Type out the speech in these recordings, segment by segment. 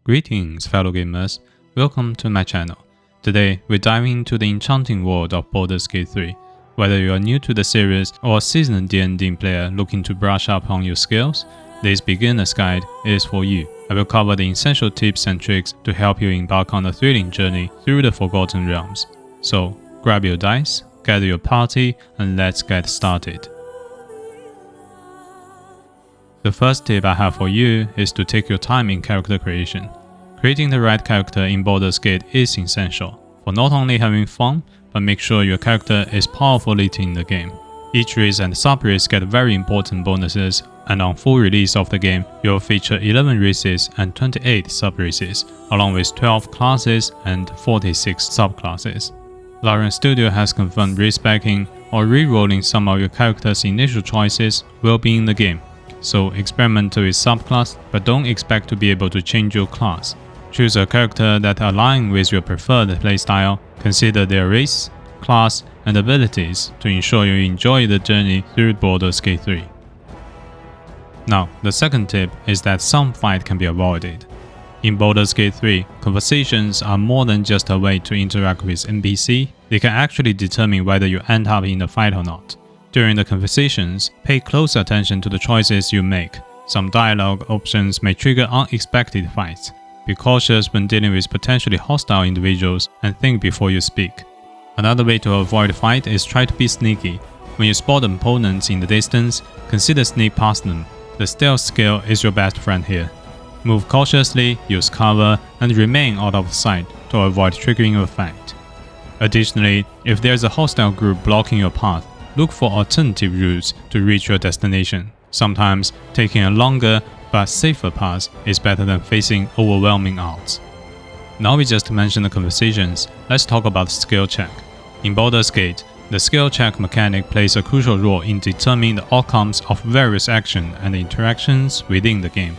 Greetings fellow gamers, welcome to my channel. Today we're diving into the enchanting world of Baldur's Gate 3. Whether you are new to the series or a seasoned D&D player looking to brush up on your skills, this beginner's guide is for you. I will cover the essential tips and tricks to help you embark on a thrilling journey through the Forgotten Realms. So grab your dice, gather your party, and let's get started. The first tip I have for you is to take your time in character creation. Creating the right character in Baldur's Gate is essential for not only having fun, but make sure your character is powerful later in the game. Each race and sub-race get very important bonuses, and on full release of the game, you'll feature 11 races and 28 sub-races, along with 12 classes and 46 subclasses. Larian Studio has confirmed respecing or re-rolling some of your character's initial choices will be in the game. So experiment with subclass, but don't expect to be able to change your class. Choose a character that aligns with your preferred playstyle, consider their race, class, and abilities to ensure you enjoy the journey through Baldur's Gate 3. Now, the second tip is that some fight can be avoided. In Baldur's Gate 3, conversations are more than just a way to interact with NPC, they can actually determine whether you end up in a fight or not. During the conversations, pay close attention to the choices you make. Some dialogue options may trigger unexpected fights. Be cautious when dealing with potentially hostile individuals and think before you speak. Another way to avoid fight is try to be sneaky. When you spot opponents in the distance, consider sneak past them. The stealth skill is your best friend here. Move cautiously, use cover, and remain out of sight to avoid triggering a fight. Additionally, if there's a hostile group blocking your path, look for alternative routes to reach your destination. Sometimes, taking a longer but safer path is better than facing overwhelming odds. Now we just mentioned the conversations, let's talk about the skill check. In Baldur's Gate, the skill check mechanic plays a crucial role in determining the outcomes of various actions and interactions within the game.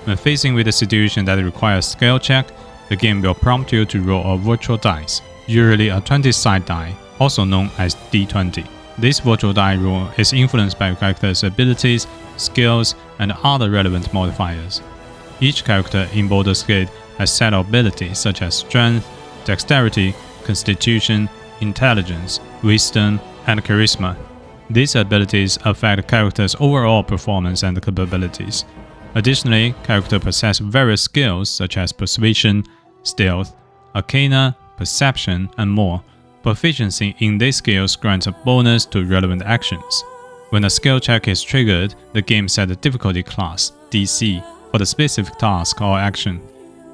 When facing with a situation that requires skill check, the game will prompt you to roll a virtual dice, usually a 20-sided die, also known as D20. This virtual die roll is influenced by your character's abilities, skills, and other relevant modifiers. Each character in Baldur's Gate has set of abilities such as strength, dexterity, constitution, intelligence, wisdom, and charisma. These abilities affect the character's overall performance and capabilities. Additionally, characters possess various skills such as persuasion, stealth, arcana, perception, and more. Proficiency in these skills grants a bonus to relevant actions. When a skill check is triggered, the game sets a difficulty class, DC, for the specific task or action.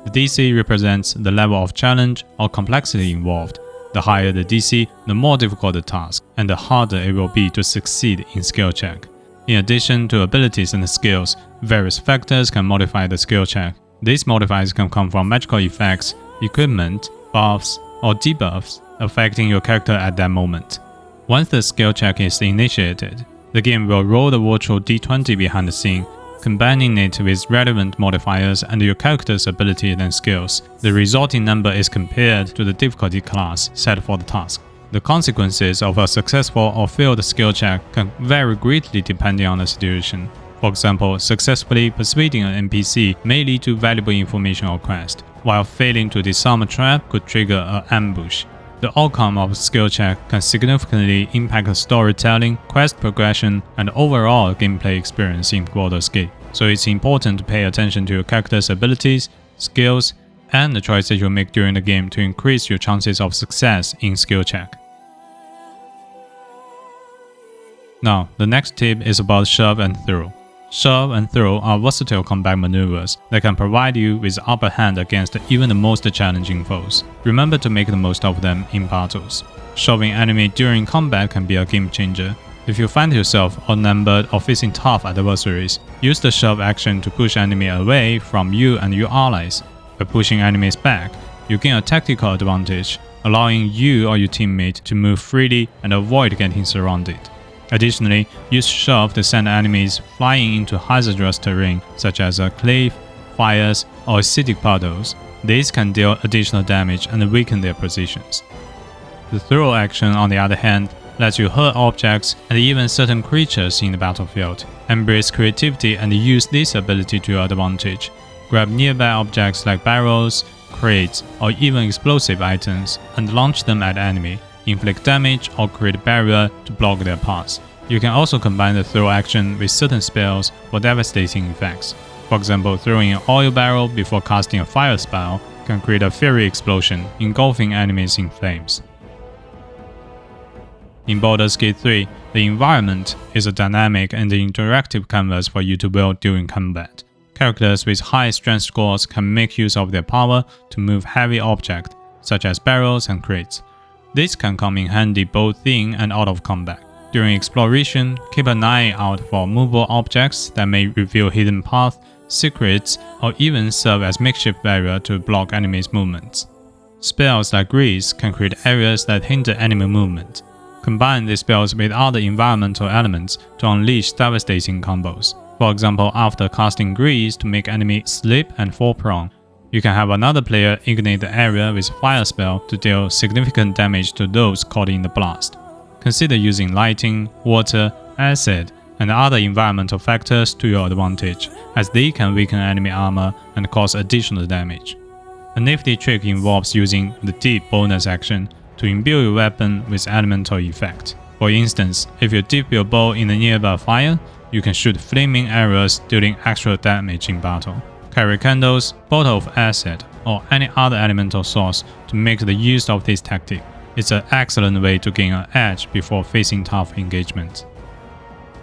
The DC represents the level of challenge or complexity involved. The higher the DC, the more difficult the task, and the harder it will be to succeed in skill check. In addition to abilities and skills, various factors can modify the skill check. These modifiers can come from magical effects, equipment, buffs, or debuffs, affecting your character at that moment. Once the skill check is initiated, the game will roll the virtual D20 behind the scene, combining it with relevant modifiers and your character's abilities and skills. The resulting number is compared to the difficulty class set for the task. The consequences of a successful or failed skill check can vary greatly depending on the situation. For example, successfully persuading an NPC may lead to valuable information or quest, while failing to disarm a trap could trigger an ambush. The outcome of a skill check can significantly impact the storytelling, quest progression, and overall gameplay experience in Baldur's Gate, so it's important to pay attention to your character's abilities, skills, and the choices you make during the game to increase your chances of success in skill check. Now, the next tip is about shove and throw. Shove and throw are versatile combat maneuvers that can provide you with upper hand against even the most challenging foes. Remember to make the most of them in battles. Shoving enemy during combat can be a game changer. If you find yourself outnumbered or facing tough adversaries, use the shove action to push enemy away from you and your allies. By pushing enemies back, you gain a tactical advantage, allowing you or your teammate to move freely and avoid getting surrounded. Additionally, use shove to send enemies flying into hazardous terrain such as cliffs, fires, or acidic puddles. These can deal additional damage and weaken their positions. The throw action, on the other hand, lets you hurt objects and even certain creatures in the battlefield. Embrace creativity and use this ability to your advantage. Grab nearby objects like barrels, crates, or even explosive items and launch them at enemy, inflict damage or create a barrier to block their paths. You can also combine the throw action with certain spells for devastating effects. For example, throwing an oil barrel before casting a fire spell can create a fiery explosion, engulfing enemies in flames. In Baldur's Gate 3, the environment is a dynamic and interactive canvas for you to wield during combat. Characters with high strength scores can make use of their power to move heavy objects, such as barrels and crates. This can come in handy both in and out of combat. During exploration, keep an eye out for movable objects that may reveal hidden paths, secrets, or even serve as makeshift barrier to block enemies' movements. Spells like Grease can create areas that hinder enemy movement. Combine these spells with other environmental elements to unleash devastating combos. For example, after casting Grease to make enemies slip and fall prone, you can have another player ignite the area with Fire spell to deal significant damage to those caught in the blast. Consider using lighting, water, acid, and other environmental factors to your advantage, as they can weaken enemy armor and cause additional damage. A nifty trick involves using the Dip bonus action to imbue your weapon with elemental effect. For instance, if you dip your bow in a nearby fire, you can shoot flaming arrows dealing extra damage in battle. Carry candles, bottle of acid, or any other elemental source to make the use of this tactic. It's an excellent way to gain an edge before facing tough engagements.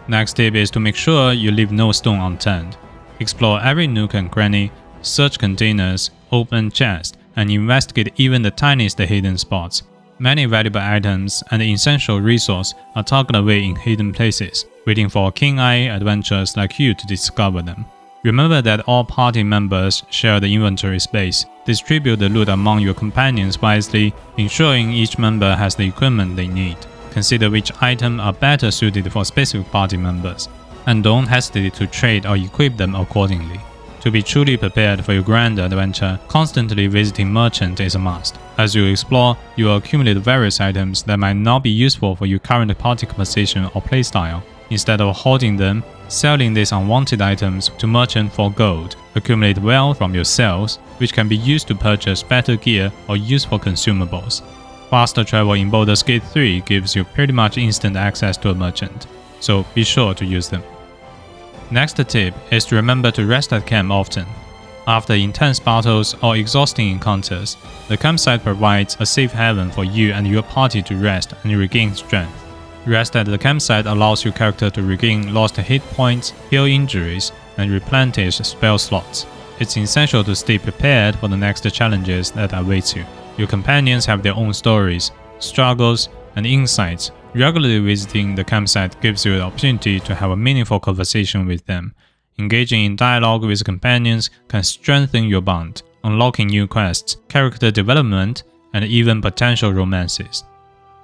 Next tip is to make sure you leave no stone unturned. Explore every nook and cranny, search containers, open chests, and investigate even the tiniest hidden spots. Many valuable items and essential resources are tucked away in hidden places, waiting for keen-eyed adventurers like you to discover them. Remember that all party members share the inventory space. Distribute the loot among your companions wisely, ensuring each member has the equipment they need. Consider which items are better suited for specific party members, and don't hesitate to trade or equip them accordingly. To be truly prepared for your grand adventure, constantly visiting merchants is a must. As you explore, you will accumulate various items that might not be useful for your current party composition or playstyle. Instead of hoarding them, selling these unwanted items to merchants for gold, accumulate wealth from your sales, which can be used to purchase better gear or useful consumables. Faster travel in Baldur's Gate 3 gives you pretty much instant access to a merchant, so be sure to use them. Next tip is to remember to rest at camp often. After intense battles or exhausting encounters, the campsite provides a safe haven for you and your party to rest and regain strength. Rest at the campsite allows your character to regain lost hit points, heal injuries, and replenish spell slots. It's essential to stay prepared for the next challenges that await you. Your companions have their own stories, struggles, and insights. Regularly visiting the campsite gives you the opportunity to have a meaningful conversation with them. Engaging in dialogue with companions can strengthen your bond, unlocking new quests, character development, and even potential romances.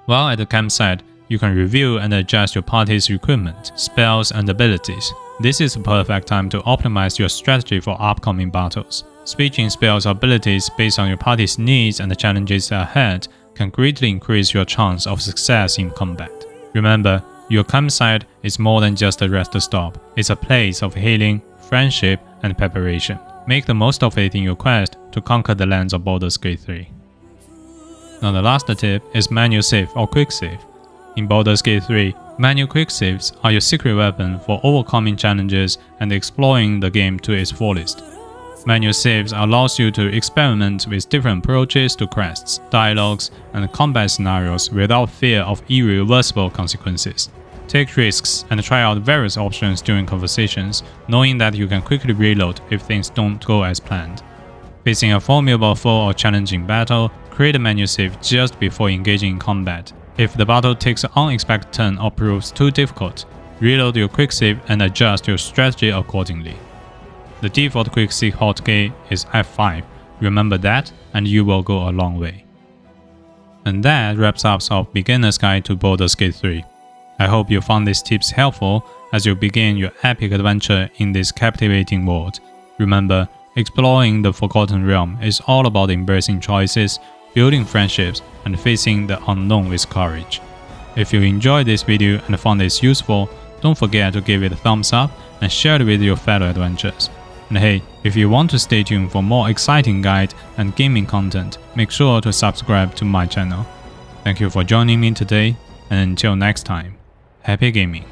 While at the campsite, you can review and adjust your party's equipment, spells, and abilities. This is the perfect time to optimize your strategy for upcoming battles. Switching spells or abilities based on your party's needs and the challenges ahead can greatly increase your chance of success in combat. Remember, your campsite is more than just a rest stop. It's a place of healing, friendship, and preparation. Make the most of it in your quest to conquer the lands of Baldur's Gate 3. Now the last tip is manual save or quick save. In Baldur's Gate 3, manual quick saves are your secret weapon for overcoming challenges and exploring the game to its fullest. Manual saves allows you to experiment with different approaches to quests, dialogues, and combat scenarios without fear of irreversible consequences. Take risks and try out various options during conversations, knowing that you can quickly reload if things don't go as planned. Facing a formidable foe or challenging battle, create a manual save just before engaging in combat. If the battle takes an unexpected turn or proves too difficult, reload your quick save and adjust your strategy accordingly. The default quick save hotkey is F5. Remember that, and you will go a long way. And that wraps up our beginner's guide to Baldur's Gate 3. I hope you found these tips helpful as you begin your epic adventure in this captivating world. Remember, exploring the Forgotten Realm is all about embracing choices, building friendships, and facing the unknown with courage. If you enjoyed this video and found this useful, don't forget to give it a thumbs up and share it with your fellow adventurers. And hey, if you want to stay tuned for more exciting guide and gaming content, make sure to subscribe to my channel. Thank you for joining me today, and until next time, happy gaming!